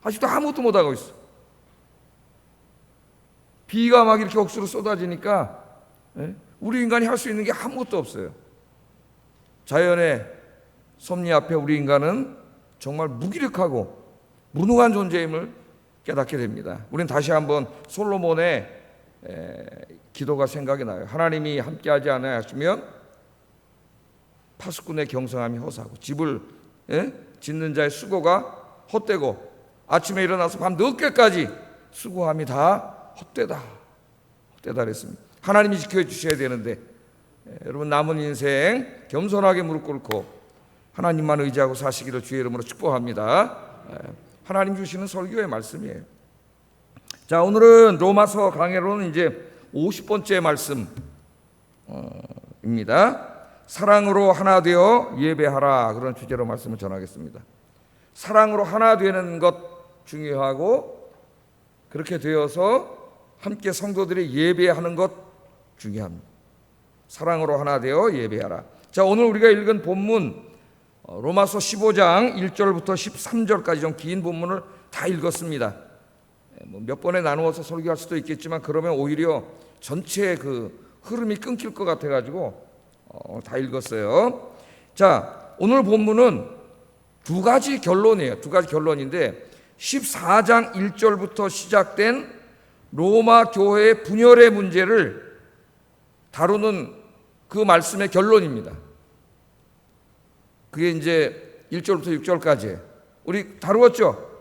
아직도 아무것도 못하고 있어. 비가 막 이렇게 억수로 쏟아지니까 우리 인간이 할 수 있는 게 아무것도 없어요. 자연의 섭리 앞에 우리 인간은 정말 무기력하고 무능한 존재임을 깨닫게 됩니다. 우리는 다시 한번 솔로몬의 기도가 생각이 나요. 하나님이 함께하지 않아야 하시면 파수꾼의 경성함이 허사하고 집을 짓는 자의 수고가 헛되고 아침에 일어나서 밤 늦게까지 수고함이 다 헛되다 그랬습니다. 하나님이 지켜해 주셔야 되는데 여러분 남은 인생 겸손하게 무릎 꿇고 하나님만 의지하고 사시기를 주의 이름으로 축복합니다. 하나님 주시는 설교의 말씀이에요. 자, 오늘은 로마서 강해로는 이제 50번째 말씀입니다. 사랑으로 하나 되어 예배하라, 그런 주제로 말씀을 전하겠습니다. 사랑으로 하나 되는 것 중요하고 그렇게 되어서 함께 성도들이 예배하는 것 중요합니다. 사랑으로 하나 되어 예배하라. 자, 오늘 우리가 읽은 본문 로마서 15장 1절부터 13절까지 좀 긴 본문을 다 읽었습니다. 몇 번에 나누어서 설교할 수도 있겠지만 그러면 오히려 전체의 그 흐름이 끊길 것 같아가지고 다 읽었어요. 자, 오늘 본문은 두 가지 결론이에요. 두 가지 결론인데 14장 1절부터 시작된 로마 교회의 분열의 문제를 다루는 그 말씀의 결론입니다. 그게 이제 1절부터 6절까지 우리 다루었죠.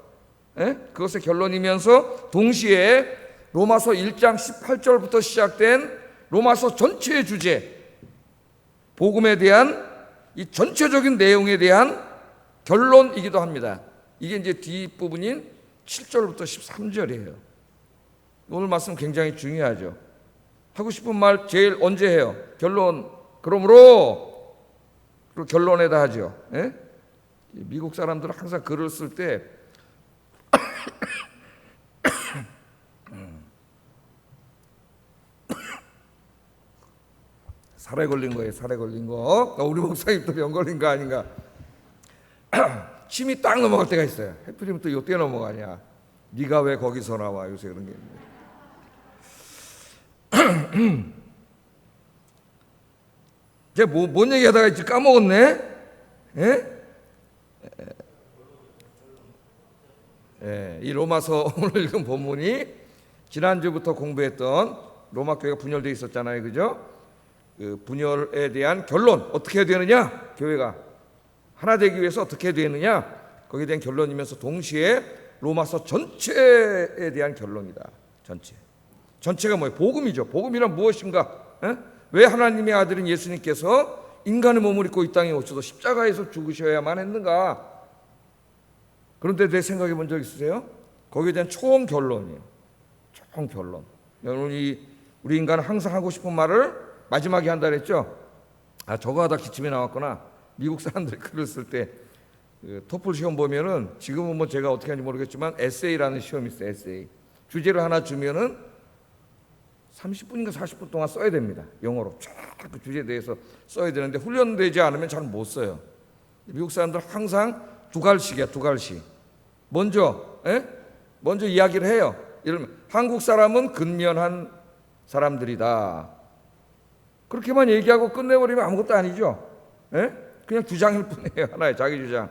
그것의 결론이면서 동시에 로마서 1장 18절부터 시작된 로마서 전체의 주제, 복음에 대한 이 전체적인 내용에 대한 결론이기도 합니다. 이게 이제 뒷부분인 7절부터 13절이에요. 오늘 말씀 굉장히 중요하죠. 하고 싶은 말 제일 언제 해요? 결론. 그러므로 결론에다 하죠. 미국 사람들은 항상 글을 쓸 때 살에 걸린 거예요. 살에 걸린 거. 우리 목사님도 병 걸린 거 아닌가? 침이 딱 넘어갈 때가 있어요. 해필이면 또 이때 넘어가냐? 네가 왜 거기서 나와? 요새 그런 게 있는데. 제가 뭔 얘기하다가 이제 까먹었네. 이 로마서 오늘 읽은 본문이 지난주부터 공부했던 로마 교회가 분열되어 있었잖아요, 그죠? 그 분열에 대한 결론, 어떻게 해야 되느냐? 교회가 하나 되기 위해서 어떻게 해야 되느냐? 거기에 대한 결론이면서 동시에 로마서 전체에 대한 결론이다. 전체가 뭐예요? 복음이죠. 복음이란 무엇인가? 왜 하나님의 아들인 예수님께서 인간의 몸을 입고 이 땅에 오셔서 십자가에서 죽으셔야만 했는가? 그런데 내 생각해 본 적 있으세요? 거기에 대한 총 결론이에요. 총 결론. 여러분, 우리 인간은 항상 하고 싶은 말을 마지막에 한다 그랬죠? 아, 저거 하다 기침이 나왔구나. 미국 사람들이 글을 쓸 때 토플 시험 보면은 지금은 뭐 제가 어떻게 하는지 모르겠지만 에세이라는 시험이 있어요. 에세이. 주제를 하나 주면은 30분인가 40분 동안 써야 됩니다. 영어로 쫙 그 주제에 대해서 써야 되는데 훈련되지 않으면 잘 못 써요. 미국 사람들 항상 두 갈씩이야. 두 갈씩. 먼저 이야기를 해요. 이러면 한국 사람은 근면한 사람들이다. 그렇게만 얘기하고 끝내버리면 아무것도 아니죠. 그냥 주장일 뿐이에요. 하나의 자기 주장.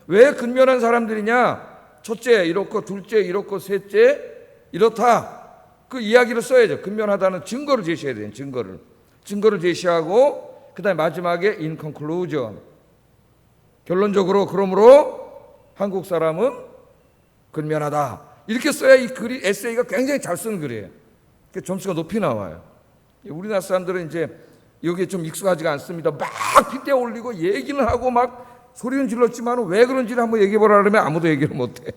왜 근면한 사람들이냐? 첫째 이렇고, 둘째 이렇고, 셋째 이렇다. 그 이야기를 써야죠. 근면하다는 증거를 제시해야 돼요. 증거를 제시하고 그 다음에 마지막에 in conclusion, 결론적으로 그러므로 한국 사람은 근면하다. 이렇게 써야 이 글이, 에세이가 굉장히 잘 쓰는 글이에요. 점수가 높이 나와요. 우리나라 사람들은 이제 여기에 좀 익숙하지가 않습니다. 막 핏대 올리고 얘기는 하고 막 소리는 질렀지만 왜 그런지를 한번 얘기해보라 그러면 아무도 얘기를 못해.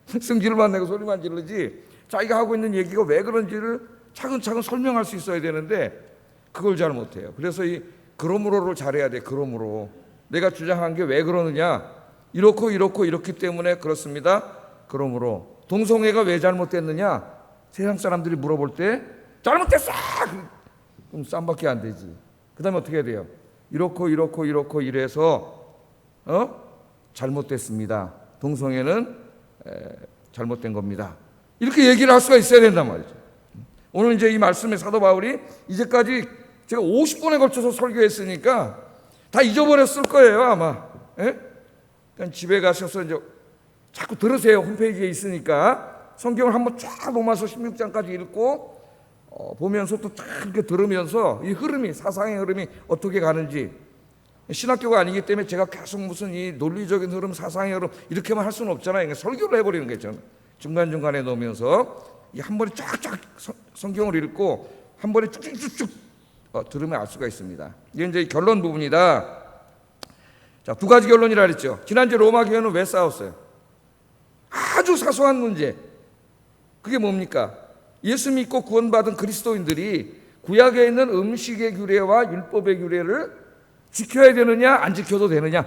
승질만 내고 소리만 지르지 자기가 하고 있는 얘기가 왜 그런지를 차근차근 설명할 수 있어야 되는데 그걸 잘 못해요. 그래서 이 그러므로를 잘해야 돼. 그러므로 내가 주장한 게 왜 그러느냐, 이렇고 이렇기 때문에 그렇습니다. 그러므로 동성애가 왜 잘못됐느냐, 세상 사람들이 물어볼 때 잘못됐어! 그럼 쌈밖에 안 되지. 그 다음에 어떻게 해야 돼요? 이렇고 이래서 잘못됐습니다. 동성애는 잘못된 겁니다. 이렇게 얘기를 할 수가 있어야 된단 말이죠. 오늘 이제 이 말씀에 사도 바울이 이제까지 제가 50번에 걸쳐서 설교했으니까 다 잊어버렸을 거예요, 아마. 예? 그러니까 집에 가셔서 이제 자꾸 들으세요. 홈페이지에 있으니까 성경을 한번 쫙 로마서 16장까지 읽고 보면서 또 쫙 이렇게 들으면서 이 흐름이, 사상의 흐름이 어떻게 가는지. 신학교가 아니기 때문에 제가 계속 무슨 이 논리적인 흐름, 사상의 흐름 이렇게만 할 수는 없잖아요. 그러니까 설교를 해버리는 거죠. 중간중간에 넣으면서 한 번에 쫙쫙 성경을 읽고 한 번에 쭉쭉쭉쭉 들으면 알 수가 있습니다. 이게 이제 결론 부분이다. 자, 두 가지 결론이라 그랬죠. 지난주 로마 교회는 왜 싸웠어요? 아주 사소한 문제. 그게 뭡니까? 예수 믿고 구원받은 그리스도인들이 구약에 있는 음식의 규례와 율법의 규례를 지켜야 되느냐 안 지켜도 되느냐,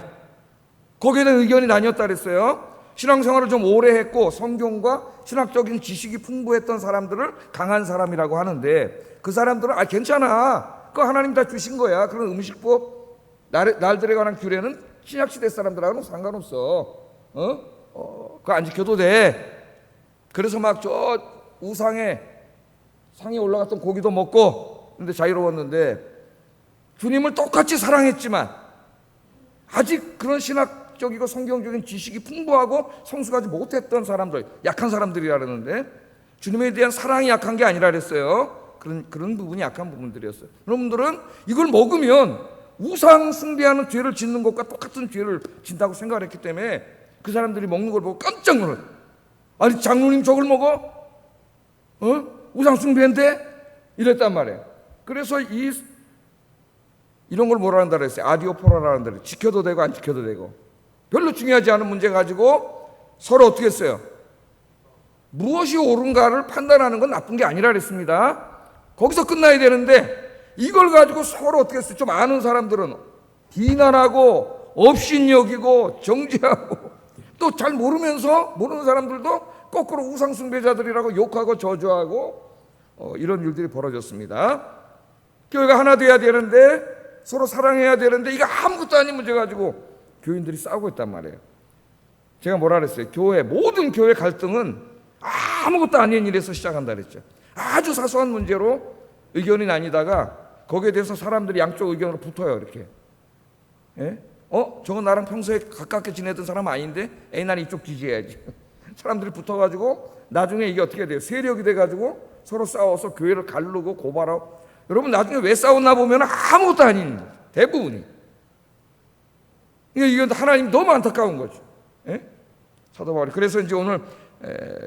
거기에 대한 의견이 나뉘었다 그랬어요. 신앙생활을 좀 오래 했고 성경과 신학적인 지식이 풍부했던 사람들을 강한 사람이라고 하는데, 그 사람들은 괜찮아, 그거 하나님 다 주신 거야, 그런 음식법 날들에 관한 규례는 신약시대 사람들하고는 상관없어, 그거 안 지켜도 돼. 그래서 막 저 우상에 상에 올라갔던 고기도 먹고 근데 자유로웠는데, 주님을 똑같이 사랑했지만 아직 그런 신학적이고 성경적인 지식이 풍부하고 성숙하지 못했던 사람들, 약한 사람들이라 그러는데, 주님에 대한 사랑이 약한 게 아니라 그랬어요. 그런 부분이 약한 부분들이었어요. 여러분들은 이걸 먹으면 우상 숭배하는 죄를 짓는 것과 똑같은 죄를 진다고 생각을 했기 때문에 그 사람들이 먹는 걸 보고 깜짝 놀랐어요. 아니, 장로님 저걸 먹어? 우상 숭배인데? 이랬단 말이에요. 그래서 이런 걸 뭐라 한다 그랬어요? 아디오포라라 한다 그랬어요. 지켜도 되고 안 지켜도 되고. 별로 중요하지 않은 문제 가지고 서로 어떻게 했어요? 무엇이 옳은가를 판단하는 건 나쁜 게 아니라 그랬습니다. 거기서 끝나야 되는데 이걸 가지고 서로 어떻게 했어요? 좀 아는 사람들은 비난하고 업신여기고 정죄하고, 또 잘 모르는 사람들도 거꾸로 우상숭배자들이라고 욕하고 저주하고 이런 일들이 벌어졌습니다. 교회가 하나 돼야 되는데, 서로 사랑해야 되는데, 이거 아무것도 아닌 문제 가지고 교인들이 싸우고 있단 말이에요. 제가 뭐라 그랬어요? 모든 교회 갈등은 아무것도 아닌 일에서 시작한다 그랬죠. 아주 사소한 문제로 의견이 나뉘다가 거기에 대해서 사람들이 양쪽 의견으로 붙어요, 이렇게. 예? 저건 나랑 평소에 가깝게 지내던 사람 아닌데? 난 이쪽 지지해야지. 사람들이 붙어가지고 나중에 이게 어떻게 돼요? 세력이 돼가지고 서로 싸워서 교회를 가르고 고발하고. 여러분, 나중에 왜 싸웠나 보면 아무것도 아닌 대부분이. 이건 하나님 너무 안타까운 거죠. 예? 사도 바울이 그래서 이제 오늘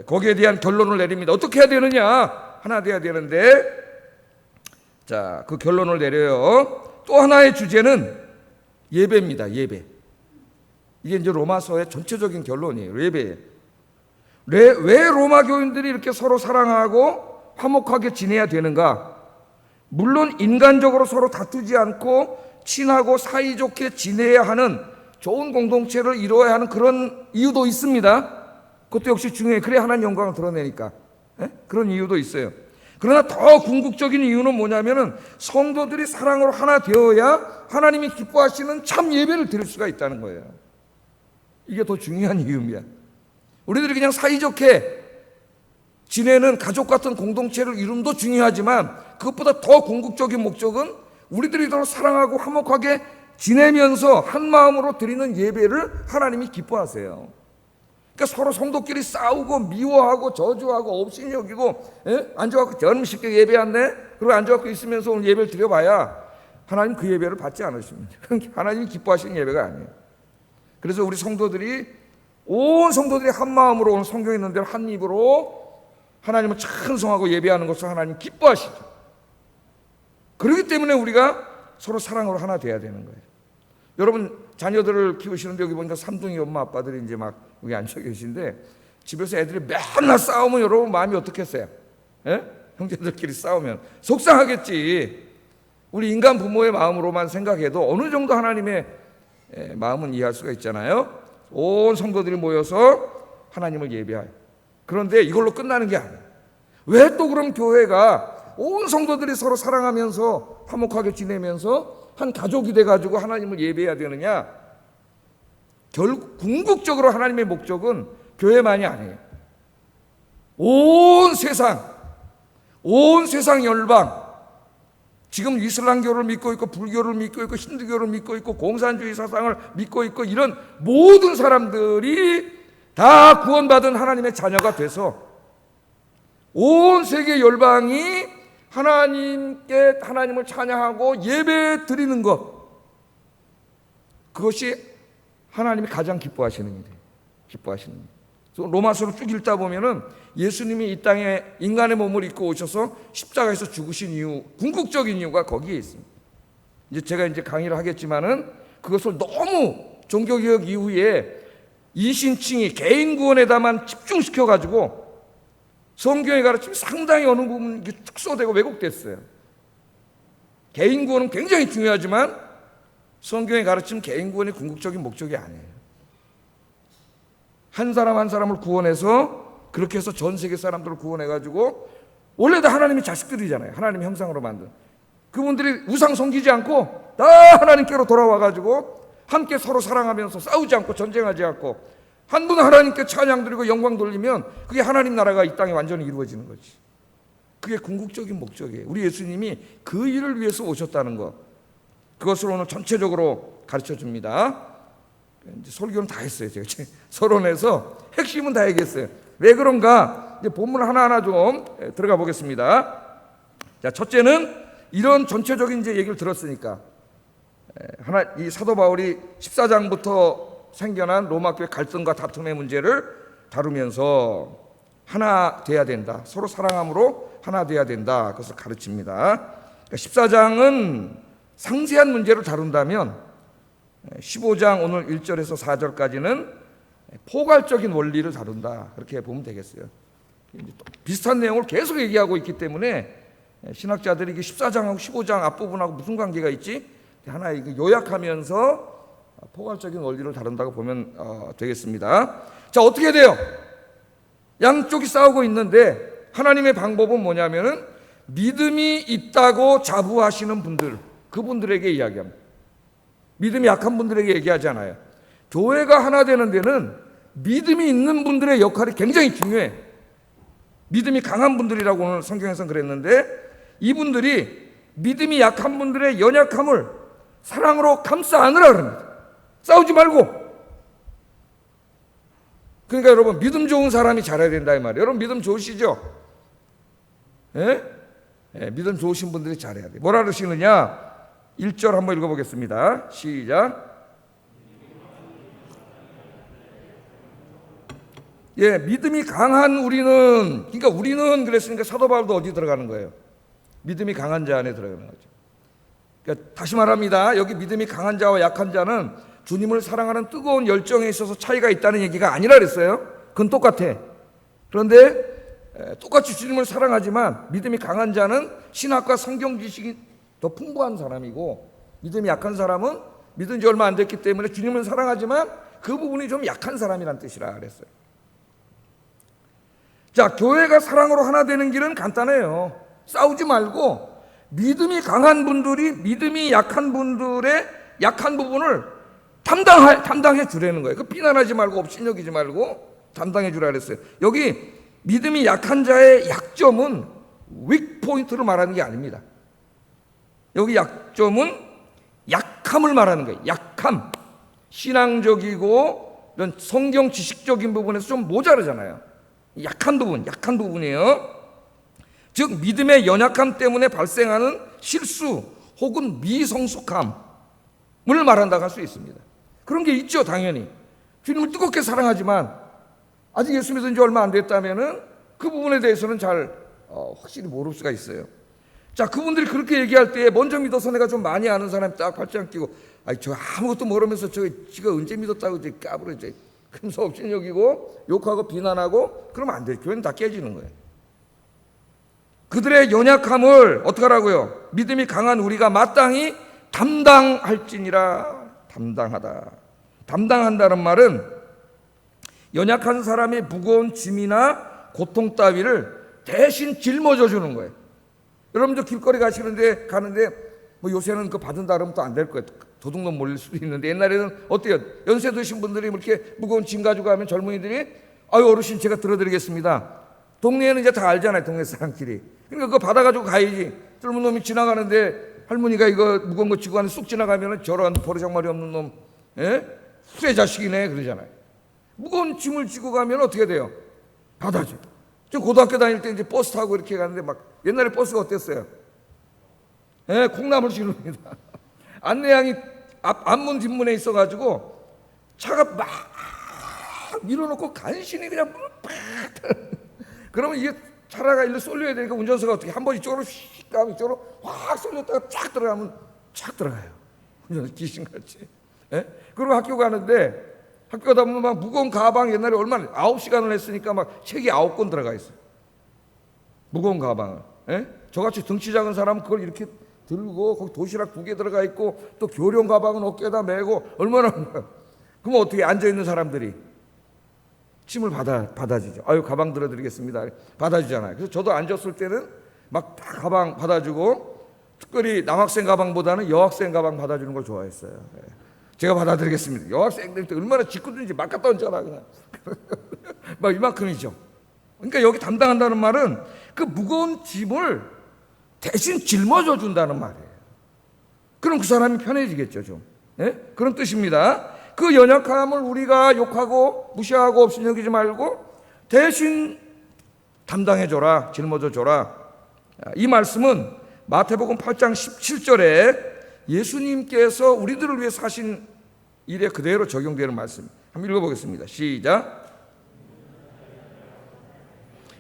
거기에 대한 결론을 내립니다. 어떻게 해야 되느냐? 하나 돼야 되는데, 자, 그 결론을 내려요. 또 하나의 주제는 예배입니다. 예배. 이게 이제 로마서의 전체적인 결론이에요. 예배예요. 왜 로마 교인들이 이렇게 서로 사랑하고 화목하게 지내야 되는가? 물론 인간적으로 서로 다투지 않고 친하고 사이좋게 지내야 하는, 좋은 공동체를 이루어야 하는 그런 이유도 있습니다. 그것도 역시 중요해요. 그래야 하나님 영광을 드러내니까. 그런 이유도 있어요. 그러나 더 궁극적인 이유는 뭐냐면은 성도들이 사랑으로 하나 되어야 하나님이 기뻐하시는 참 예배를 드릴 수가 있다는 거예요. 이게 더 중요한 이유입니다. 우리들이 그냥 사이좋게 지내는 가족 같은 공동체를 이룸도 중요하지만, 그것보다 더 궁극적인 목적은 우리들이 더 사랑하고 화목하게 지내면서 한 마음으로 드리는 예배를 하나님이 기뻐하세요. 그러니까 서로 성도끼리 싸우고 미워하고 저주하고 업신여기고, 앉아갖고 저놈 쉽게 예배 안 내? 그리고 앉아갖고 있으면서 오늘 예배를 드려봐야 하나님 그 예배를 받지 않으십니다. 하나님이 기뻐하시는 예배가 아니에요. 그래서 우리 성도들이, 온 성도들이 한 마음으로 오늘 성경에 있는 대로 한 입으로 하나님을 찬송하고 예배하는 것을 하나님 기뻐하시죠. 그렇기 때문에 우리가 서로 사랑으로 하나 돼야 되는 거예요. 여러분, 자녀들을 키우시는데 여기 보니까 삼둥이 엄마 아빠들이 이제 막 여기 앉아 계신데, 집에서 애들이 맨날 싸우면 여러분 마음이 어떻겠어요? 형제들끼리 싸우면 속상하겠지. 우리 인간 부모의 마음으로만 생각해도 어느 정도 하나님의 마음은 이해할 수가 있잖아요. 온 성도들이 모여서 하나님을 예배해요. 그런데 이걸로 끝나는 게 아니에요. 왜 또 그럼 교회가 온 성도들이 서로 사랑하면서 화목하게 지내면서 한 가족이 돼가지고 하나님을 예배해야 되느냐? 궁극적으로 하나님의 목적은 교회만이 아니에요. 온 세상 열방, 지금 이슬람교를 믿고 있고 불교를 믿고 있고 힌두교를 믿고 있고 공산주의 사상을 믿고 있고 이런 모든 사람들이 다 구원받은 하나님의 자녀가 돼서 온 세계 열방이 하나님을 찬양하고 예배 드리는 것, 그것이 하나님이 가장 기뻐하시는 일이에요. 기뻐하시는 일. 로마서를 쭉 읽다 보면은 예수님이 이 땅에 인간의 몸을 입고 오셔서 십자가에서 죽으신 이유, 궁극적인 이유가 거기에 있습니다. 이제 제가 강의를 하겠지만은 그것을 너무 종교개혁 이후에 이신칭이 개인 구원에다만 집중시켜 가지고 성경의 가르침이 상당히 어느 부분 축소되고 왜곡됐어요. 개인 구원은 굉장히 중요하지만 성경의 가르침 개인 구원이 궁극적인 목적이 아니에요. 한 사람 한 사람을 구원해서 그렇게 해서 전 세계 사람들을 구원해가지고 원래 다 하나님의 자식들이잖아요. 하나님 형상으로 만든 그분들이 우상 섬기지 않고 다 하나님께로 돌아와가지고 함께 서로 사랑하면서 싸우지 않고 전쟁하지 않고 한 분 하나님께 찬양 드리고 영광 돌리면 그게 하나님 나라가 이 땅에 완전히 이루어지는 거지. 그게 궁극적인 목적이에요. 우리 예수님이 그 일을 위해서 오셨다는 것, 그것을 오늘 전체적으로 가르쳐 줍니다. 이제 설교는 다 했어요. 제가 서론에서 핵심은 다 얘기했어요. 왜 그런가? 이제 본문 하나하나 좀 들어가 보겠습니다. 자, 첫째는 이런 전체적인 이제 얘기를 들었으니까 이 사도 바울이 14장부터 생겨난 로마 교회 갈등과 다툼의 문제를 다루면서 하나 돼야 된다. 서로 사랑함으로 하나 돼야 된다. 그것을 가르칩니다. 14장은 상세한 문제를 다룬다면 15장 오늘 1절에서 4절까지는 포괄적인 원리를 다룬다. 그렇게 보면 되겠어요. 비슷한 내용을 계속 얘기하고 있기 때문에 신학자들이 이게 14장하고 15장 앞부분하고 무슨 관계가 있지? 하나 요약하면서 포괄적인 원리를 다룬다고 보면 되겠습니다. 자, 어떻게 돼요? 양쪽이 싸우고 있는데 하나님의 방법은 뭐냐면은 믿음이 있다고 자부하시는 분들, 그분들에게 이야기합니다. 믿음이 약한 분들에게 얘기하지 않아요. 교회가 하나 되는 데는 믿음이 있는 분들의 역할이 굉장히 중요해. 믿음이 강한 분들이라고 오늘 성경에서는 그랬는데 이분들이 믿음이 약한 분들의 연약함을 사랑으로 감싸 안으라 그럽니다. 싸우지 말고. 그러니까 여러분 믿음 좋은 사람이 잘해야 된다 이 말이에요. 여러분 믿음 좋으시죠? 예? 믿음 좋으신 분들이 잘해야 돼. 뭐라 그러시느냐? 1절 한번 읽어보겠습니다. 시작. 믿음이 강한 우리는, 그러니까 우리는 그랬으니까 사도 바울도 어디 들어가는 거예요? 믿음이 강한 자 안에 들어가는 거죠. 그러니까 다시 말합니다. 여기 믿음이 강한 자와 약한 자는 주님을 사랑하는 뜨거운 열정에 있어서 차이가 있다는 얘기가 아니라 그랬어요. 그건 똑같아. 그런데 똑같이 주님을 사랑하지만 믿음이 강한 자는 신학과 성경 지식이 더 풍부한 사람이고 믿음이 약한 사람은 믿은 지 얼마 안 됐기 때문에 주님을 사랑하지만 그 부분이 좀 약한 사람이란 뜻이라 그랬어요. 자, 교회가 사랑으로 하나 되는 길은 간단해요. 싸우지 말고 믿음이 강한 분들이 믿음이 약한 분들의 약한 부분을 담당해 주라는 거예요. 그 비난하지 말고 업신여기지 말고 담당해 주라 그랬어요. 여기 믿음이 약한 자의 약점은 윅 포인트를 말하는 게 아닙니다. 여기 약점은 약함을 말하는 거예요. 약함. 신앙적이고 이런 성경 지식적인 부분에서 좀 모자르잖아요. 약한 부분이에요. 즉 믿음의 연약함 때문에 발생하는 실수 혹은 미성숙함을 말한다고 할 수 있습니다. 그런 게 있죠, 당연히. 주님을 뜨겁게 사랑하지만 아직 예수 믿은 지 얼마 안 됐다면은 그 부분에 대해서는 잘 확실히 모를 수가 있어요. 자, 그분들이 그렇게 얘기할 때 먼저 믿어서 내가 좀 많이 아는 사람이 딱 발장 끼고 저 아무것도 모르면서 지가 언제 믿었다고 까불어 금서 없이 여기고 욕하고 비난하고 그러면 안 돼. 교회는 다 깨지는 거예요. 그들의 연약함을 어떻게 하라고요? 믿음이 강한 우리가 마땅히 담당할지니라. 담당하다. 담당한다는 말은 연약한 사람의 무거운 짐이나 고통 따위를 대신 짊어져 주는 거예요. 여러분들 길거리 가는데 뭐 요새는 그 받은다 그러면 또 안 될 거예요. 도둑놈 몰릴 수도 있는데 옛날에는 어때요? 연세 드신 분들이 이렇게 무거운 짐 가지고 가면 젊은이들이 아유 어르신 제가 들어드리겠습니다. 동네에는 이제 다 알잖아요, 동네 사람끼리. 그러니까 그거 받아가지고 가야지. 젊은 놈이 지나가는데 할머니가 이거 무거운 거 지고 가는데 쑥 지나가면 저런 버르장머리 없는 놈, 쇠 자식이네 그러잖아요. 무거운 짐을 지고 가면 어떻게 돼요? 받아줘. 저 고등학교 다닐 때 이제 버스 타고 이렇게 가는데 막 옛날에 버스가 어땠어요? 콩나물 지릅니다. 안내양이 앞문 뒷문에 있어가지고 차가 막 밀어놓고 간신히 그냥 문을 팍 그러면 이게 차라가 일로 쏠려야 되니까 운전수가 어떻게 한 번 이쪽으로 휙 가면 이쪽으로 확 쏠렸다가 쫙 들어가면 쫙 들어가요. 귀신같이. 그리고 학교 가는데 학교 가다 보면 막 무거운 가방 옛날에 얼마나 9시간을 했으니까 막 책이 9권 들어가 있어요. 무거운 가방을. 저같이 덩치 작은 사람은 그걸 이렇게 들고 거기 도시락 2개 들어가 있고 또 교련 가방은 어깨에다 메고 얼마나 그러면 어떻게 앉아있는 사람들이 짐을 받아주죠. 아유 가방 들어드리겠습니다. 받아주잖아요. 그래서 저도 앉았을 때는 막 다 가방 받아주고 특별히 남학생 가방보다는 여학생 가방 받아주는 걸 좋아했어요. 제가 받아드리겠습니다. 여학생들 때 얼마나 짓궂은지 막 갖다 얹어라 그냥 막 이만큼이죠. 그러니까 여기 담당한다는 말은 그 무거운 짐을 대신 짊어져 준다는 말이에요. 그럼 그 사람이 편해지겠죠 좀. 그런 뜻입니다. 그 연약함을 우리가 욕하고 무시하고 없이 여기지 말고 대신 담당해줘라, 짊어져줘라. 이 말씀은 마태복음 8장 17절에 예수님께서 우리들을 위해 사신 일에 그대로 적용되는 말씀. 한번 읽어보겠습니다. 시작.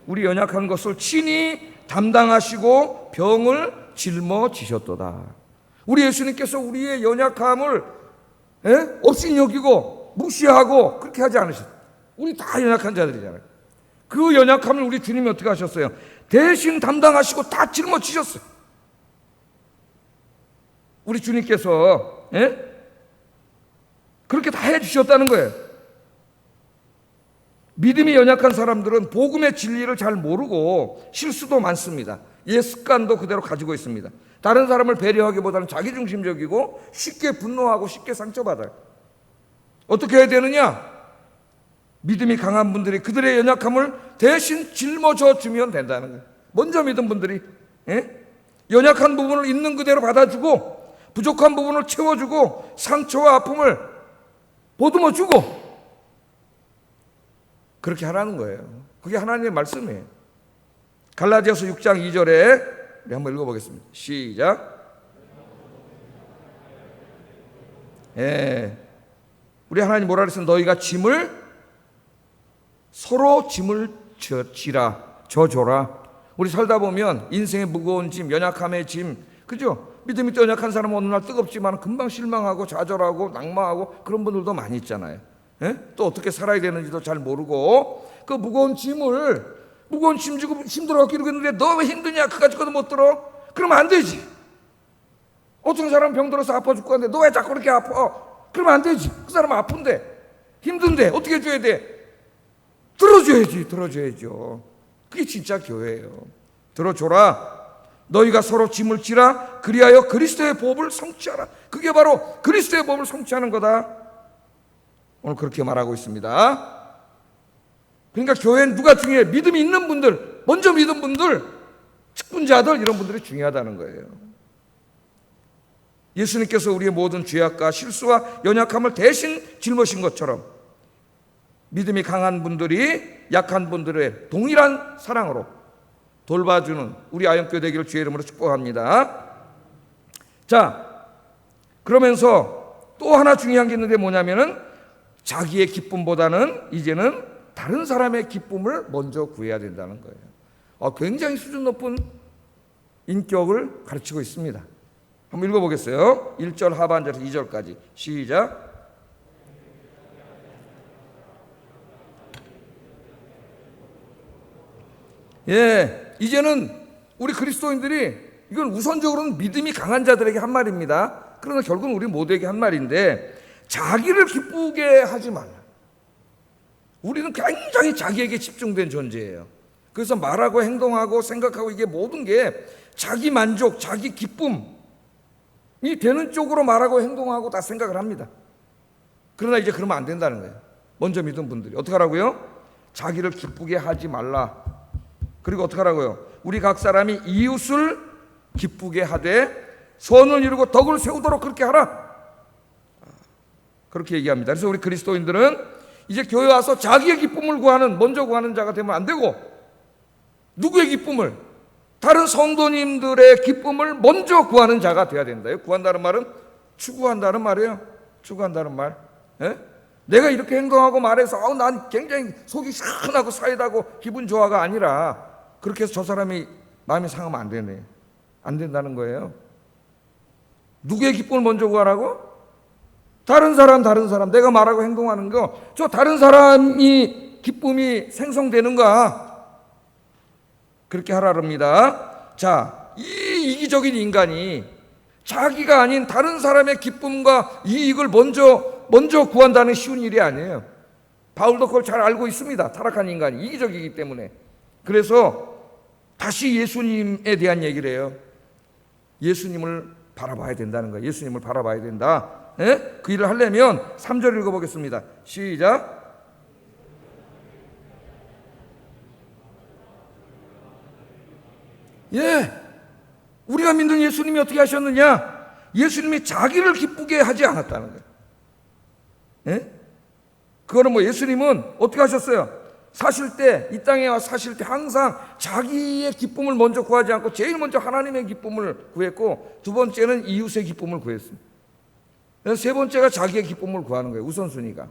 우리 연약한 것을 친히 담당하시고 병을 짊어지셨도다. 우리 예수님께서 우리의 연약함을 없인 여기고 무시하고 그렇게 하지 않으셨어요. 우리 다 연약한 자들이잖아요. 그 연약함을 우리 주님이 어떻게 하셨어요? 대신 담당하시고 다 짊어지셨어요. 우리 주님께서 그렇게 다 해주셨다는 거예요. 믿음이 연약한 사람들은 복음의 진리를 잘 모르고 실수도 많습니다. 옛 습관도 그대로 가지고 있습니다. 다른 사람을 배려하기보다는 자기중심적이고 쉽게 분노하고 쉽게 상처받아요. 어떻게 해야 되느냐? 믿음이 강한 분들이 그들의 연약함을 대신 짊어져 주면 된다는 거예요. 먼저 믿은 분들이 연약한 부분을 있는 그대로 받아주고 부족한 부분을 채워주고 상처와 아픔을 보듬어 주고 그렇게 하라는 거예요. 그게 하나님의 말씀이에요. 갈라디아서 6장 2절에 우리 한번 읽어보겠습니다. 시작. 우리 하나님 뭐라 그랬어요? 너희가 서로 짐을 져줘라. 우리 살다 보면 인생의 무거운 짐, 연약함의 짐, 그죠? 믿음이 또 연약한 사람은 어느 날 뜨겁지만 금방 실망하고 좌절하고 낙마하고 그런 분들도 많이 있잖아요. 또 어떻게 살아야 되는지도 잘 모르고 그 무거운 짐 지고 힘들어갖고 이러고 있는데 너 왜 힘드냐? 그거 가지고도 못 들어? 그러면 안 되지. 어떤 사람은 병들어서 아파 죽고 하는데 너 왜 자꾸 그렇게 아파? 그러면 안 되지. 그 사람은 아픈데 힘든데 어떻게 해줘야 돼? 들어줘야죠. 그게 진짜 교회예요. 들어줘라. 너희가 서로 짐을 지라. 그리하여 그리스도의 법을 성취하라. 그게 바로 그리스도의 법을 성취하는 거다. 오늘 그렇게 말하고 있습니다. 그러니까 교회는 누가 중요해? 믿음이 있는 분들, 먼저 믿은 분들, 직분자들 이런 분들이 중요하다는 거예요. 예수님께서 우리의 모든 죄악과 실수와 연약함을 대신 짊어진 것처럼 믿음이 강한 분들이 약한 분들의 동일한 사랑으로 돌봐주는 우리 아영교회 되기를 주의 이름으로 축복합니다. 자, 그러면서 또 하나 중요한 게 있는데 뭐냐면은 자기의 기쁨보다는 이제는 다른 사람의 기쁨을 먼저 구해야 된다는 거예요. 굉장히 수준 높은 인격을 가르치고 있습니다. 한번 읽어보겠어요. 1절 하반절에서 2절까지 시작. 이제는 우리 그리스도인들이 이건 우선적으로는 믿음이 강한 자들에게 한 말입니다. 그러나 결국은 우리 모두에게 한 말인데 자기를 기쁘게 하지 말라. 우리는 굉장히 자기에게 집중된 존재예요. 그래서 말하고 행동하고 생각하고 이게 모든 게 자기 만족, 자기 기쁨이 되는 쪽으로 말하고 행동하고 다 생각을 합니다. 그러나 이제 그러면 안 된다는 거예요. 먼저 믿은 분들이 어떻게 하라고요? 자기를 기쁘게 하지 말라. 그리고 어떻게 하라고요? 우리 각 사람이 이웃을 기쁘게 하되 선을 이루고 덕을 세우도록 그렇게 하라. 그렇게 얘기합니다. 그래서 우리 그리스도인들은 이제 교회 와서 자기의 기쁨을 먼저 구하는 자가 되면 안 되고, 누구의 기쁨을? 다른 성도님들의 기쁨을 먼저 구하는 자가 되어야 된다. 구한다는 말은 추구한다는 말이에요. 추구한다는 말. 예? 내가 이렇게 행동하고 말해서 난 굉장히 속이 시원하고 사이다고 기분 좋아가 아니라, 그렇게 해서 저 사람이 마음이 상하면 안 되네. 안 된다는 거예요. 누구의 기쁨을 먼저 구하라고? 다른 사람 내가 말하고 행동하는 거, 저 다른 사람이 기쁨이 생성되는가, 그렇게 하라랍니다. 자, 이 이기적인 인간이 자기가 아닌 다른 사람의 기쁨과 이익을 먼저 구한다는 쉬운 일이 아니에요. 바울도 그걸 잘 알고 있습니다. 타락한 인간이 이기적이기 때문에. 그래서 다시 예수님에 대한 얘기를 해요. 예수님을 바라봐야 된다는 거예요. 예수님을 바라봐야 된다. 예? 그 일을 하려면 3절 읽어보겠습니다. 시작. 예, 우리가 믿는 예수님이 어떻게 하셨느냐? 예수님이 자기를 기쁘게 하지 않았다는 거예요. 예? 그거는 예수님은 어떻게 하셨어요? 사실 때, 이 땅에 와 사실 때 항상 자기의 기쁨을 먼저 구하지 않고 제일 먼저 하나님의 기쁨을 구했고, 두 번째는 이웃의 기쁨을 구했습니다. 세 번째가 자기의 기쁨을 구하는 거예요. 우선순위가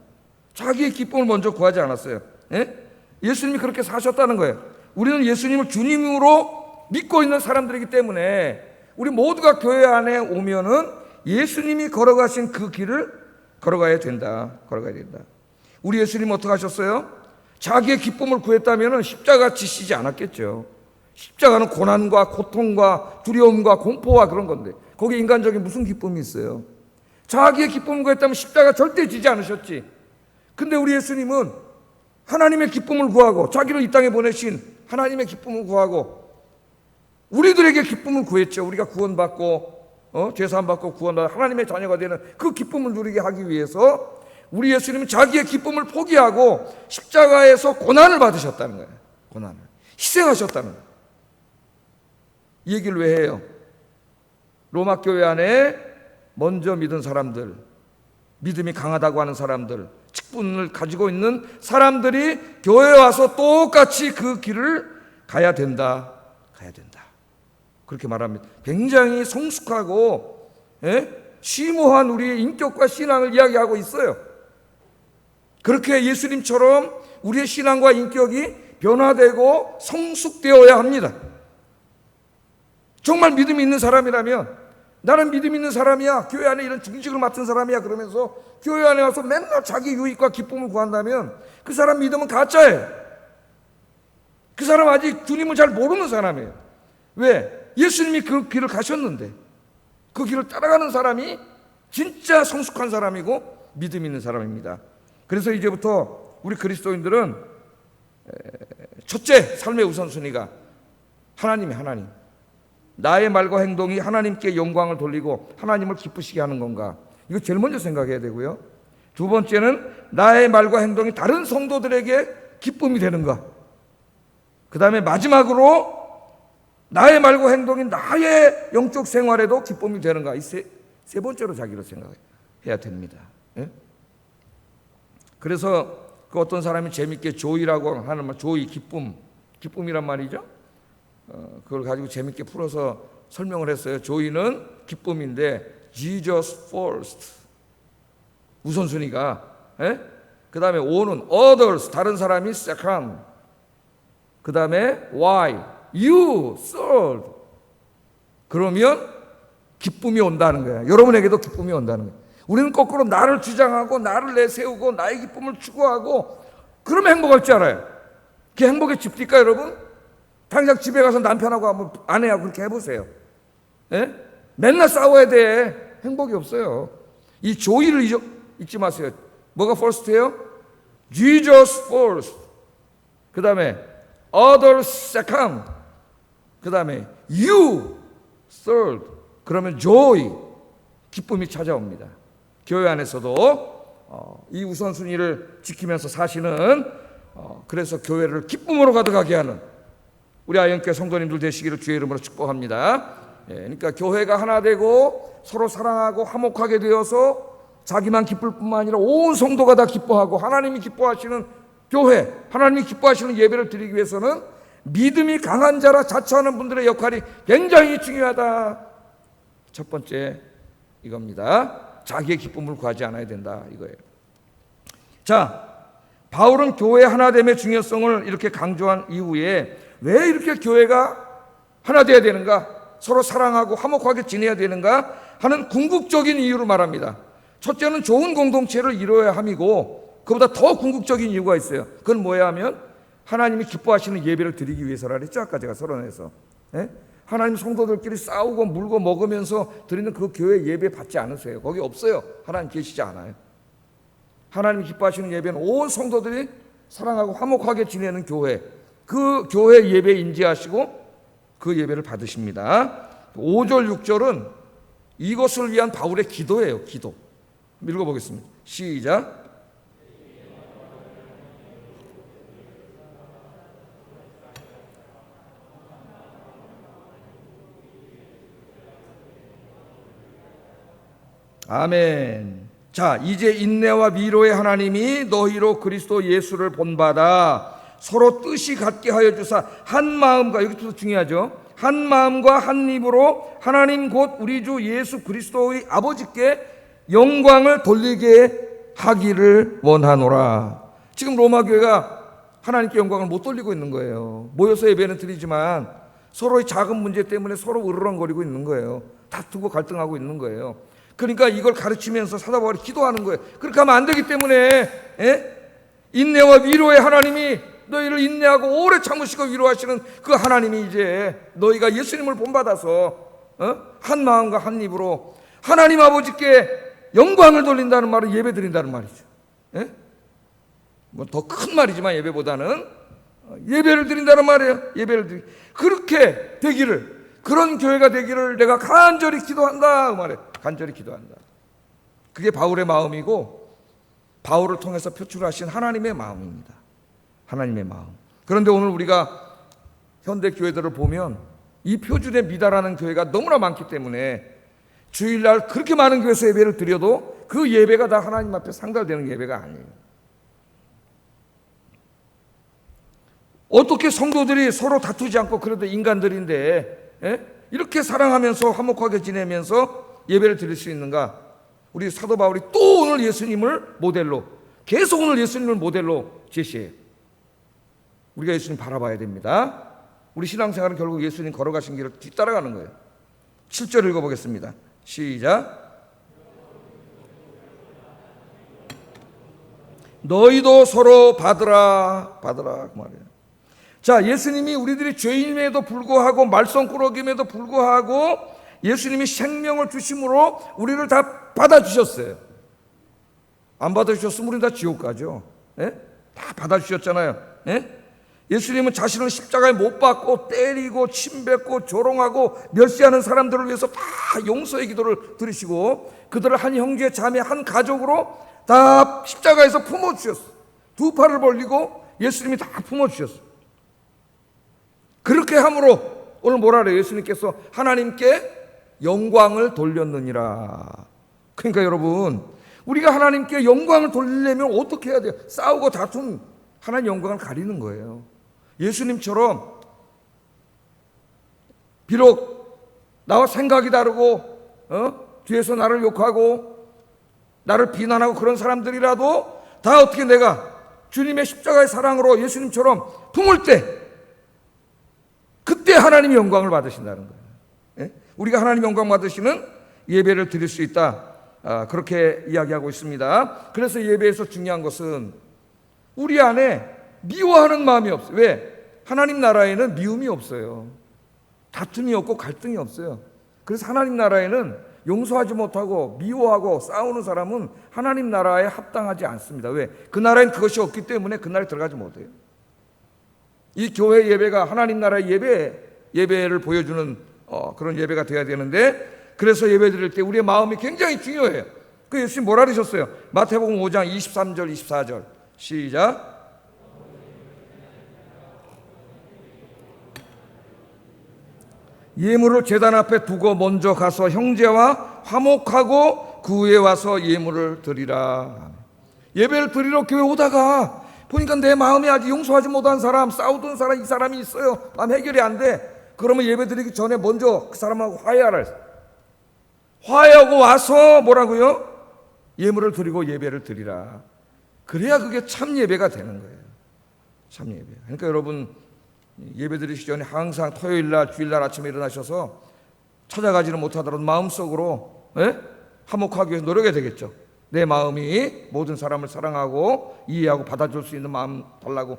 자기의 기쁨을 먼저 구하지 않았어요. 예? 예수님이 그렇게 사셨다는 거예요. 우리는 예수님을 주님으로 믿고 있는 사람들이기 때문에 우리 모두가 교회 안에 오면은 예수님이 걸어가신 그 길을 걸어가야 된다. 우리 예수님은 어떻게 하셨어요? 자기의 기쁨을 구했다면 십자가 지시지 않았겠죠. 십자가는 고난과 고통과 두려움과 공포와 그런 건데, 거기에 인간적인 무슨 기쁨이 있어요? 자기의 기쁨을 구했다면 십자가 절대 지지 않으셨지. 근데 우리 예수님은 하나님의 기쁨을 구하고, 자기를 이 땅에 보내신 하나님의 기쁨을 구하고, 우리들에게 기쁨을 구했죠. 우리가 구원받고 죄사함받고 구원받아 하나님의 자녀가 되는 그 기쁨을 누리게 하기 위해서 우리 예수님은 자기의 기쁨을 포기하고 십자가에서 고난을 받으셨다는 거예요. 고난을 희생하셨다는 거예요. 이 얘기를 왜 해요? 로마 교회 안에 먼저 믿은 사람들, 믿음이 강하다고 하는 사람들, 직분을 가지고 있는 사람들이 교회에 와서 똑같이 그 길을 가야 된다. 그렇게 말합니다. 굉장히 성숙하고 심오한 우리의 인격과 신앙을 이야기하고 있어요. 그렇게 예수님처럼 우리의 신앙과 인격이 변화되고 성숙되어야 합니다. 정말 믿음이 있는 사람이라면, 나는 믿음 있는 사람이야, 교회 안에 이런 중직을 맡은 사람이야, 그러면서 교회 안에 와서 맨날 자기 유익과 기쁨을 구한다면 그 사람 믿음은 가짜예요. 그 사람 아직 주님을 잘 모르는 사람이에요. 왜? 예수님이 그 길을 가셨는데, 그 길을 따라가는 사람이 진짜 성숙한 사람이고 믿음 있는 사람입니다. 그래서 이제부터 우리 그리스도인들은 첫째 삶의 우선순위가 하나님. 나의 말과 행동이 하나님께 영광을 돌리고 하나님을 기쁘시게 하는 건가? 이거 제일 먼저 생각해야 되고요. 두 번째는 나의 말과 행동이 다른 성도들에게 기쁨이 되는가? 그 다음에 마지막으로 나의 말과 행동이 나의 영적 생활에도 기쁨이 되는가? 이 세 번째로 자기를 생각해야 됩니다. 예? 그래서 그 어떤 사람이 재밌게 조이라고 하는 말, 조이, 기쁨이란 말이죠. 그걸 가지고 재밌게 풀어서 설명을 했어요. 조이는 기쁨인데 Jesus first, 우선순위가. 그 다음에 O는 others, 다른 사람이 second. 그 다음에 why, you third. 그러면 기쁨이 온다는 거야. 여러분에게도 기쁨이 온다는 거야. 우리는 거꾸로 나를 주장하고 나를 내세우고 나의 기쁨을 추구하고 그러면 행복할 줄 알아요. 그게 행복의 집입니까, 여러분? 당장 집에 가서 남편하고 한번 아내하고 그렇게 해보세요. 예? 맨날 싸워야 돼. 행복이 없어요. 이 조이를 잊지 마세요. 뭐가 first예요? Jesus first. 그 다음에 others second. 그 다음에 you third. 그러면 joy, 기쁨이 찾아옵니다. 교회 안에서도 이 우선순위를 지키면서 사시는, 그래서 교회를 기쁨으로 가득하게 하는 우리 아영교회 성도님들 되시기를 주의 이름으로 축복합니다. 그러니까 교회가 하나 되고 서로 사랑하고 화목하게 되어서 자기만 기쁠 뿐만 아니라 온 성도가 다 기뻐하고 하나님이 기뻐하시는 교회, 하나님이 기뻐하시는 예배를 드리기 위해서는 믿음이 강한 자라 자처하는 분들의 역할이 굉장히 중요하다. 첫 번째 이겁니다. 자기의 기쁨을 구하지 않아야 된다, 이거예요. 자, 바울은 교회 하나됨의 중요성을 이렇게 강조한 이후에 왜 이렇게 교회가 하나 되어야 되는가, 서로 사랑하고 화목하게 지내야 되는가 하는 궁극적인 이유를 말합니다. 첫째는 좋은 공동체를 이루어야 함이고, 그보다 더 궁극적인 이유가 있어요. 그건 뭐야 하면 하나님이 기뻐하시는 예배를 드리기 위해서라 그랬죠. 아까 제가 서론에서. 하나님 성도들끼리 싸우고 물고 먹으면서 드리는 그 교회 예배 받지 않으세요. 거기 없어요. 하나님 계시지 않아요. 하나님이 기뻐하시는 예배는 온 성도들이 사랑하고 화목하게 지내는 교회, 그 교회 예배 인지하시고 그 예배를 받으십니다. 5절 6절은 이것을 위한 바울의 기도예요. 기도. 읽어보겠습니다. 시작. 아멘. 자, 이제 인내와 위로의 하나님이 너희로 그리스도 예수를 본받아 서로 뜻이 같게 하여 주사 한 마음과, 여기서 중요하죠, 한 마음과 한 입으로 하나님 곧 우리 주 예수 그리스도의 아버지께 영광을 돌리게 하기를 원하노라. 지금 로마 교회가 하나님께 영광을 못 돌리고 있는 거예요. 모여서 예배는 드리지만 서로의 작은 문제 때문에 서로 으르렁거리고 있는 거예요. 다투고 갈등하고 있는 거예요. 그러니까 이걸 가르치면서 사도 바울이 기도하는 거예요. 그렇게 하면 안 되기 때문에 인내와 위로의 하나님이 너희를 인내하고 오래 참으시고 위로하시는 그 하나님이 이제 너희가 예수님을 본받아서 한 마음과 한 입으로 하나님 아버지께 영광을 돌린다는 말은 예배 드린다는 말이죠. 뭐 더 큰 말이지만 예배보다는 예배를 드린다는 말이에요. 예배를 그렇게 되기를, 그런 교회가 되기를 내가 간절히 기도한다, 그 말이에요. 간절히 기도한다. 그게 바울의 마음이고 바울을 통해서 표출하신 하나님의 마음입니다. 하나님의 마음. 그런데 오늘 우리가 현대 교회들을 보면 이 표준에 미달하는 교회가 너무나 많기 때문에 주일날 그렇게 많은 교회에서 예배를 드려도 그 예배가 다 하나님 앞에 상달되는 예배가 아니에요. 어떻게 성도들이 서로 다투지 않고, 그래도 인간들인데 이렇게 사랑하면서 화목하게 지내면서 예배를 드릴 수 있는가? 우리 사도 바울이 또 오늘 예수님을 모델로, 계속 오늘 예수님을 모델로 제시해요. 우리가 예수님 바라봐야 됩니다. 우리 신앙생활은 결국 예수님 걸어가신 길을 뒤따라가는 거예요. 7절 읽어보겠습니다. 시작. 너희도 서로 받으라, 받으라, 그 말이에요. 자, 예수님이 우리들이 죄인임에도 불구하고 말썽꾸러기임에도 불구하고 예수님이 생명을 주심으로 우리를 다 받아주셨어요. 안 받아주셨으면 우리는 다 지옥 가죠. 다 받아주셨잖아요. 예수님은 자신을 십자가에 못 박고 때리고 침뱉고 조롱하고 멸시하는 사람들을 위해서 다 용서의 기도를 들으시고 그들을 한 형제 자매 한 가족으로 다 십자가에서 품어주셨어요. 두 팔을 벌리고 예수님이 다 품어주셨어요. 그렇게 함으로 오늘 뭐라 그래요? 예수님께서 하나님께 영광을 돌렸느니라. 그러니까 여러분, 우리가 하나님께 영광을 돌리려면 어떻게 해야 돼요? 싸우고 다툰 하나님 영광을 가리는 거예요. 예수님처럼 비록 나와 생각이 다르고 뒤에서 나를 욕하고 나를 비난하고 그런 사람들이라도 다 어떻게 내가 주님의 십자가의 사랑으로 예수님처럼 품을 때 그때 하나님이 영광을 받으신다는 거예요. 우리가 하나님 영광 받으시는 예배를 드릴 수 있다. 그렇게 이야기하고 있습니다. 그래서 예배에서 중요한 것은 우리 안에 미워하는 마음이 없어요. 왜? 하나님 나라에는 미움이 없어요. 다툼이 없고 갈등이 없어요. 그래서 하나님 나라에는 용서하지 못하고 미워하고 싸우는 사람은 하나님 나라에 합당하지 않습니다. 왜? 그 나라엔 그것이 없기 때문에 그 나라에 들어가지 못해요. 이 교회 예배가 하나님 나라의 예배를 보여주는 그런 예배가 되어야 되는데, 그래서 예배 드릴 때 우리의 마음이 굉장히 중요해요. 그 예수님 뭐라 그러셨어요? 마태복음 5장 23절 24절 시작. 예물을 제단 앞에 두고 먼저 가서 형제와 화목하고 그 후에 와서 예물을 드리라. 예배를 드리러 교회 오다가 보니까 내 마음에 아직 용서하지 못한 사람, 싸우던 사람, 이 사람이 있어요. 마음 해결이 안 돼. 그러면 예배 드리기 전에 먼저 그 사람하고 화해하라 했어요. 화해하고 와서 뭐라고요? 예물을 드리고 예배를 드리라. 그래야 그게 참 예배가 되는 거예요. 참 예배. 그러니까 여러분 예배 드리기 전에 항상 토요일날, 주일날 아침에 일어나셔서 찾아가지는 못하더라도 마음속으로 화목하기 위해서 노력해야 되겠죠. 내 마음이 모든 사람을 사랑하고 이해하고 받아줄 수 있는 마음 달라고.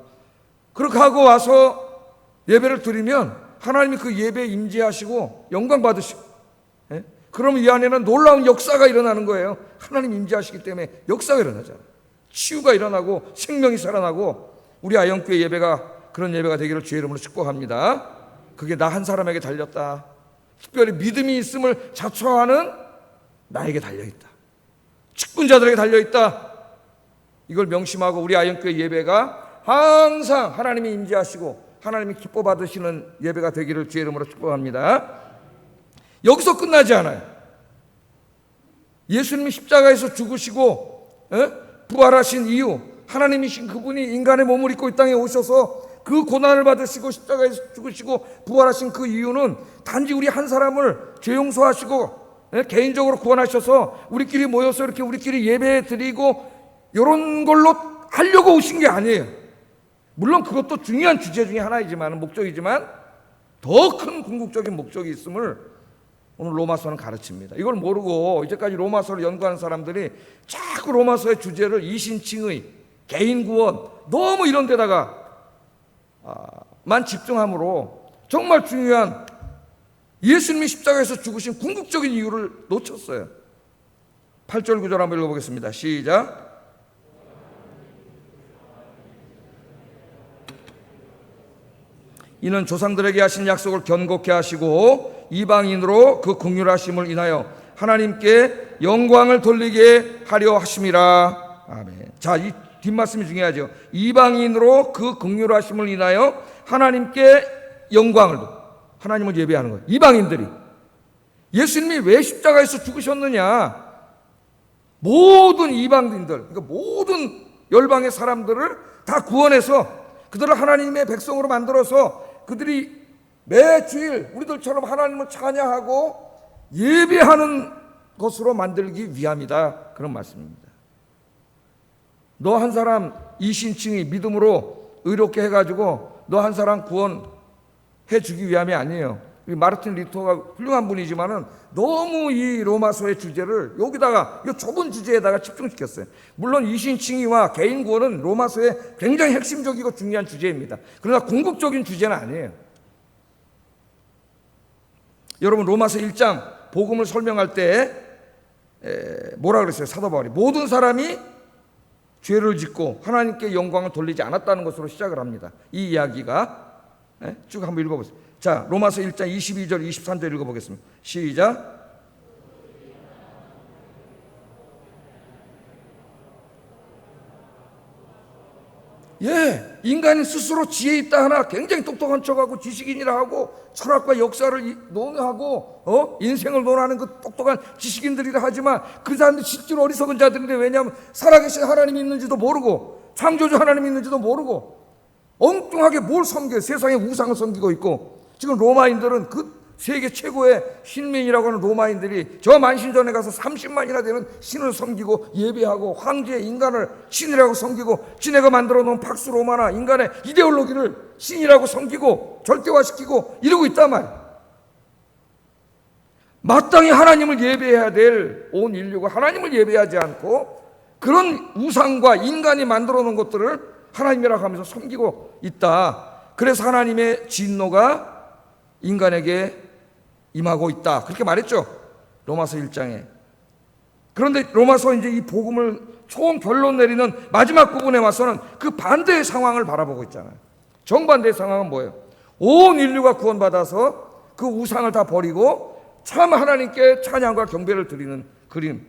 그렇게 하고 와서 예배를 드리면 하나님이 그 예배에 임재하시고 영광 받으시고, 그러면 이 안에는 놀라운 역사가 일어나는 거예요. 하나님 임재하시기 때문에 역사가 일어나잖아요. 치유가 일어나고 생명이 살아나고, 우리 아영교회 예배가 그런 예배가 되기를 주의 이름으로 축복합니다. 그게 나 한 사람에게 달렸다. 특별히 믿음이 있음을 자처하는 나에게 달려있다. 직분자들에게 달려있다. 이걸 명심하고 우리 아영교회 예배가 항상 하나님이 임재하시고 하나님이 기뻐 받으시는 예배가 되기를 주의 이름으로 축복합니다. 여기서 끝나지 않아요. 예수님이 십자가에서 죽으시고 부활하신 이유, 하나님이신 그분이 인간의 몸을 입고 이 땅에 오셔서 그 고난을 받으시고 십자가에서 죽으시고 부활하신 그 이유는 단지 우리 한 사람을 죄 용서하시고 개인적으로 구원하셔서 우리끼리 모여서 이렇게 우리끼리 예배 드리고 이런 걸로 하려고 오신 게 아니에요. 물론 그것도 중요한 주제 중에 하나이지만, 목적이지만 더 큰 궁극적인 목적이 있음을 오늘 로마서는 가르칩니다. 이걸 모르고 이제까지 로마서를 연구하는 사람들이 자꾸 로마서의 주제를 이신칭의, 개인 구원, 너무 이런 데다가 만 집중함으로 정말 중요한 예수님이 십자가에서 죽으신 궁극적인 이유를 놓쳤어요. 8절 9절 한번 읽어보겠습니다. 시작. 이는 조상들에게 하신 약속을 견고케 하시고 이방인으로 그 긍휼하심을 인하여 하나님께 영광을 돌리게 하려 하심이라. 아멘. 자, 이 뒷말씀이 중요하죠. 이방인으로 그 긍휼하심을 인하여 하나님께 영광을, 하나님을 예배하는 거예요. 이방인들이. 예수님이 왜 십자가에서 죽으셨느냐? 모든 이방인들, 그러니까 모든 열방의 사람들을 다 구원해서 그들을 하나님의 백성으로 만들어서 그들이 매 주일 우리들처럼 하나님을 찬양하고 예배하는 것으로 만들기 위함이다. 그런 말씀입니다. 너 한 사람 이신칭이 믿음으로 의롭게 해가지고 너 한 사람 구원해 주기 위함이 아니에요. 마르틴 리터가 훌륭한 분이지만은 너무 이 로마서의 주제를 여기다가 이 좁은 주제에다가 집중시켰어요. 물론 이신칭의와 개인 구원은 로마서의 굉장히 핵심적이고 중요한 주제입니다. 그러나 궁극적인 주제는 아니에요. 여러분 로마서 1장 복음을 설명할 때 뭐라 그랬어요? 사도 바울이 모든 사람이 죄를 짓고 하나님께 영광을 돌리지 않았다는 것으로 시작을 합니다. 이 이야기가 쭉 한번 읽어보세요. 자, 로마서 1장 22절 23절 읽어보겠습니다. 시작. 인간이 스스로 지혜 있다 하나 굉장히 똑똑한 척하고 지식인이라 하고 철학과 역사를 논하고 인생을 논하는 그 똑똑한 지식인들이라 하지만 그 사람들이 실제로 어리석은 자들인데, 왜냐하면 살아계신 하나님이 있는지도 모르고 창조주 하나님이 있는지도 모르고 엉뚱하게 뭘 섬겨요. 세상에 우상을 섬기고 있고, 지금 로마인들은 그 세계 최고의 신민이라고 하는 로마인들이 저 만신전에 가서 30만이나 되는 신을 섬기고 예배하고 황제 인간을 신이라고 섬기고 지네가 만들어 놓은 팍스 로마나 인간의 이데올로기를 신이라고 섬기고 절대화시키고 이러고 있단 말이에요. 마땅히 하나님을 예배해야 될 온 인류가 하나님을 예배하지 않고 그런 우상과 인간이 만들어 놓은 것들을 하나님이라고 하면서 섬기고 있다. 그래서 하나님의 진노가 인간에게 임하고 있다. 그렇게 말했죠. 로마서 1장에. 그런데 로마서 이제 이 복음을 총 결론 내리는 마지막 부분에 와서는 그 반대의 상황을 바라보고 있잖아요. 정반대의 상황은 뭐예요? 온 인류가 구원받아서 그 우상을 다 버리고 참 하나님께 찬양과 경배를 드리는 그림,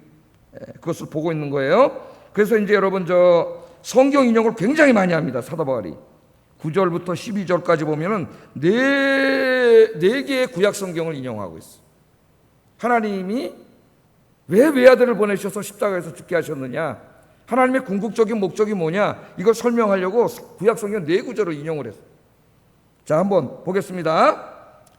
그것을 보고 있는 거예요. 그래서 이제 여러분 저 성경 인용을 굉장히 많이 합니다. 사도 바울이. 9절부터 12절까지 보면은 네 개의 구약 성경을 인용하고 있어요. 하나님이 왜 외아들을 보내셔서 십자가에서 죽게 하셨느냐, 하나님의 궁극적인 목적이 뭐냐, 이걸 설명하려고 구약 성경 4구절을 인용을 했어요. 자, 한번 보겠습니다.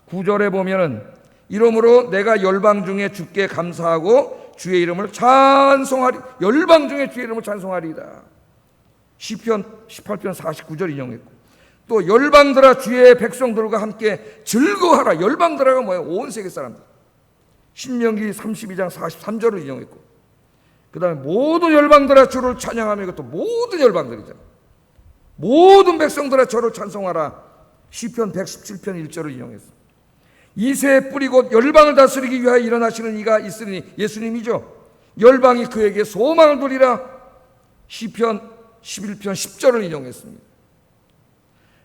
9절에 보면은 이러므로 내가 열방 중에 주께 감사하고 주의 이름을 찬송하리, 열방 중에 주의 이름을 찬송하리이다. 시편 18편 49절 인용했고, 또 열방들아 주의 백성들과 함께 즐거워하라. 열방들아가 뭐예요? 온 세계 사람들. 신명기 32장 43절을 인용했고, 그 다음에 모든 열방들아 주를 찬양하며, 이것도 모든 열방들이잖아. 모든 백성들아 저를 찬송하라. 시편 117편 1절을 인용했어. 이새의 뿌리 곧 열방을 다스리기 위하여 일어나시는 이가 있으니, 예수님이죠. 열방이 그에게 소망을 두리라. 시편 11편 10절을 인용했습니다.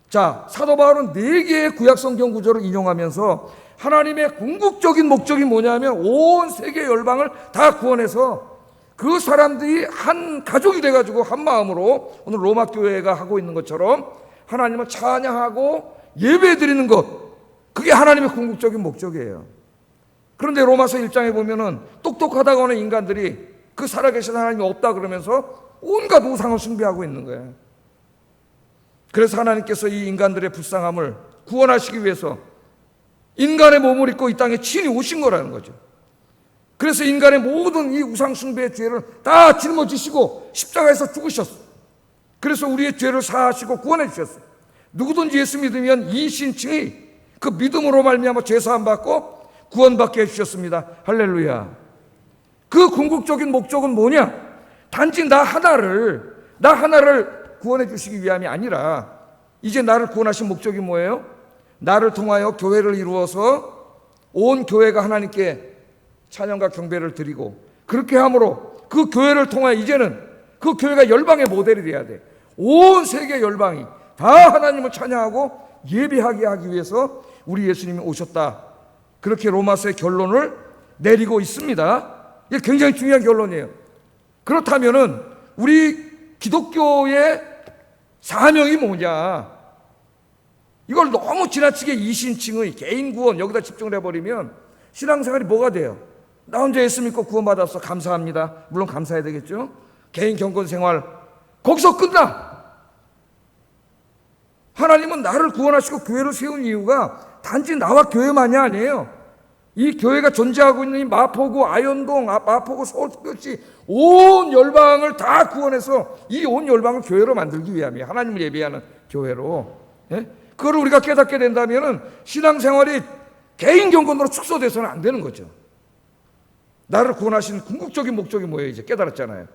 자, 사도 바울은 4개의 구약 성경 구절을 인용하면서 하나님의 궁극적인 목적이 뭐냐면 온 세계 열방을 다 구원해서 그 사람들이 한 가족이 돼가지고 한 마음으로 오늘 로마 교회가 하고 있는 것처럼 하나님을 찬양하고 예배드리는 것, 그게 하나님의 궁극적인 목적이에요. 그런데 로마서 1장에 보면은 똑똑하다고 하는 인간들이 그 살아계신 하나님이 없다 그러면서 온갖 우상을 숭배하고 있는 거예요. 그래서 하나님께서 이 인간들의 불쌍함을 구원하시기 위해서 인간의 몸을 입고 이 땅에 친히 오신 거라는 거죠. 그래서 인간의 모든 이 우상 숭배의 죄를 다 짊어지시고 십자가에서 죽으셨어요. 그래서 우리의 죄를 사하시고 구원해 주셨어요. 누구든지 예수 믿으면 이 신칭이 그 믿음으로 말미암아 죄 사함 받고 구원받게 해주셨습니다. 할렐루야. 그 궁극적인 목적은 뭐냐? 단지 나 하나를 구원해 주시기 위함이 아니라 이제 나를 구원하신 목적이 뭐예요? 나를 통하여 교회를 이루어서 온 교회가 하나님께 찬양과 경배를 드리고, 그렇게 함으로 그 교회를 통하여 이제는 그 교회가 열방의 모델이 돼야 돼. 온 세계 열방이 다 하나님을 찬양하고 예배하게 하기 위해서 우리 예수님이 오셨다. 그렇게 로마서의 결론을 내리고 있습니다. 이게 굉장히 중요한 결론이에요. 그렇다면은 우리 기독교의 사명이 뭐냐? 이걸 너무 지나치게 이신칭의 개인 구원 여기다 집중을 해버리면 신앙생활이 뭐가 돼요? 나 혼자 예수 믿고 구원받았어, 감사합니다. 물론 감사해야 되겠죠. 개인 경건생활 거기서 끝나. 하나님은 나를 구원하시고 교회를 세운 이유가 단지 나와 교회만이 아니에요. 이 교회가 존재하고 있는 이 마포구, 아현동, 마포구, 서울특별시 온 열방을 다 구원해서 이 온 열방을 교회로 만들기 위함이에요. 하나님을 예배하는 교회로. 예? 그걸 우리가 깨닫게 된다면 신앙생활이 개인 경건으로 축소돼서는 안 되는 거죠. 나를 구원하신 궁극적인 목적이 뭐예요? 이제 깨달았잖아요.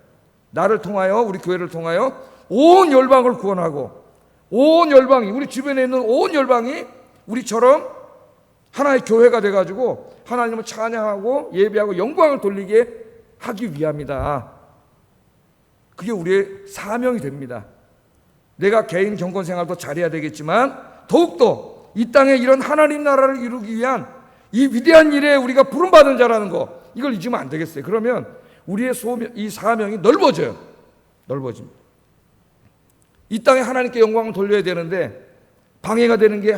나를 통하여, 우리 교회를 통하여 온 열방을 구원하고 온 열방이, 우리 주변에 있는 온 열방이 우리처럼 하나의 교회가 돼가지고 하나님을 찬양하고 예배하고 영광을 돌리게 하기 위함이다. 그게 우리의 사명이 됩니다. 내가 개인 경건생활도 잘해야 되겠지만 더욱더 이 땅에 이런 하나님 나라를 이루기 위한 이 위대한 일에 우리가 부름받은 자라는 거, 이걸 잊으면 안 되겠어요. 그러면 우리의 이 사명이 넓어집니다. 이 땅에 하나님께 영광을 돌려야 되는데 방해가 되는 게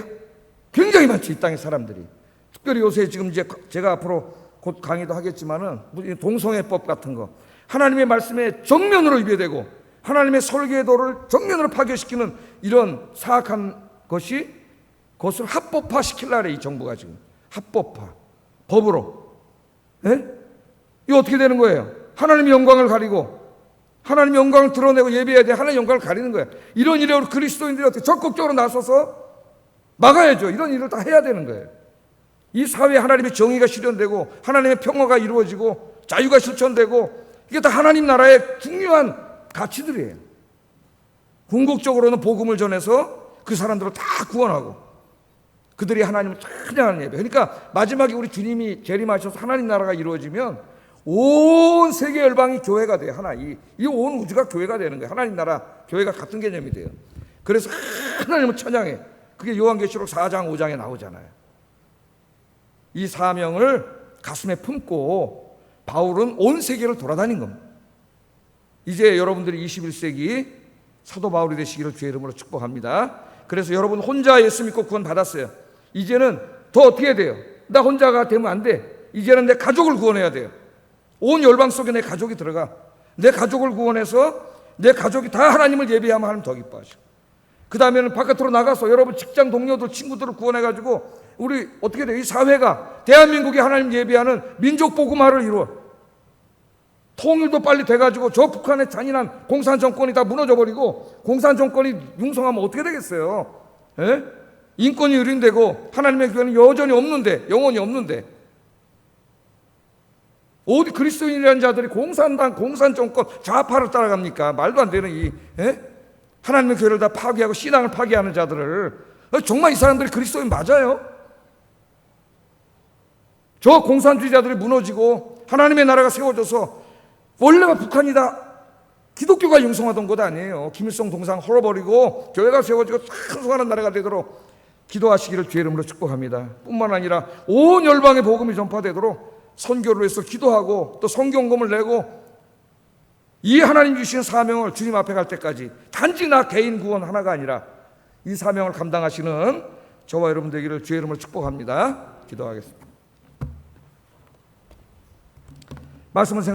굉장히 많죠. 이 땅의 사람들이. 특별히 요새 지금 이제 제가 앞으로 곧 강의도 하겠지만은 동성애법 같은 거, 하나님의 말씀에 정면으로 위배되고 하나님의 설계도를 정면으로 파괴시키는 이런 사악한 것이, 그것을 합법화 시키려고 해, 이 정부가 지금. 합법화. 법으로. 예? 이거 어떻게 되는 거예요? 하나님의 영광을 가리고, 하나님의 영광을 드러내고 예배해야 돼. 하나님의 영광을 가리는 거예요. 이런 일에 우리 그리스도인들이 어떻게 적극적으로 나서서 막아야죠. 이런 일을 다 해야 되는 거예요. 이 사회에 하나님의 정의가 실현되고 하나님의 평화가 이루어지고 자유가 실천되고, 이게 다 하나님 나라의 중요한 가치들이에요. 궁극적으로는 복음을 전해서 그 사람들을 다 구원하고 그들이 하나님을 찬양하는 예배. 그러니까 마지막에 우리 주님이 재림하셔서 하나님 나라가 이루어지면 온 세계 열방이 교회가 돼요. 하나, 이 온 우주가 교회가 되는 거예요. 하나님 나라 교회가 같은 개념이 돼요. 그래서 하나님을 찬양해. 그게 요한계시록 4장 5장에 나오잖아요. 이 사명을 가슴에 품고 바울은 온 세계를 돌아다닌 겁니다. 이제 여러분들이 21세기 사도 바울이 되시기를 주의 이름으로 축복합니다. 그 그래서 여러분 혼자 예수 믿고 구원 받았어요. 이제는 더 어떻게 해야 돼요? 나 혼자가 되면 안 돼. 이제는 내 가족을 구원해야 돼요. 온 열방 속에 내 가족이 들어가. 내 가족을 구원해서 내 가족이 다 하나님을 예배하면 하나님 더 기뻐하시고, 그 다음에는 바깥으로 나가서 여러분 직장 동료들, 친구들을 구원해가지고 우리 어떻게 돼요? 이 사회가 대한민국이 하나님 예배하는 민족 복음화를 이루어 통일도 빨리 돼가지고 저 북한의 잔인한 공산 정권이 다 무너져버리고, 공산 정권이 융성하면 어떻게 되겠어요? 예? 인권이 유린되고 하나님의 교회는 여전히 없는데, 영원히 없는데, 어디 그리스도인이라는 자들이 공산당, 공산 정권, 좌파를 따라갑니까? 말도 안 되는 이 하나님의 교회를 다 파괴하고 신앙을 파괴하는 자들을, 정말 이 사람들이 그리스도인 맞아요? 저 공산주의자들이 무너지고 하나님의 나라가 세워져서, 원래가 북한이 다 기독교가 융성하던 곳 아니에요. 김일성 동상 헐어버리고 교회가 세워지고 찬송하는 나라가 되도록 기도하시기를 주의 이름으로 축복합니다. 뿐만 아니라 온 열방의 복음이 전파되도록 선교를 위해서 기도하고 또 성경금을 내고, 이 하나님 주시는 사명을 주님 앞에 갈 때까지 단지 나 개인 구원 하나가 아니라 이 사명을 감당하시는 저와 여러분 되기를 주의 이름으로 축복합니다. 기도하겠습니다. 말씀은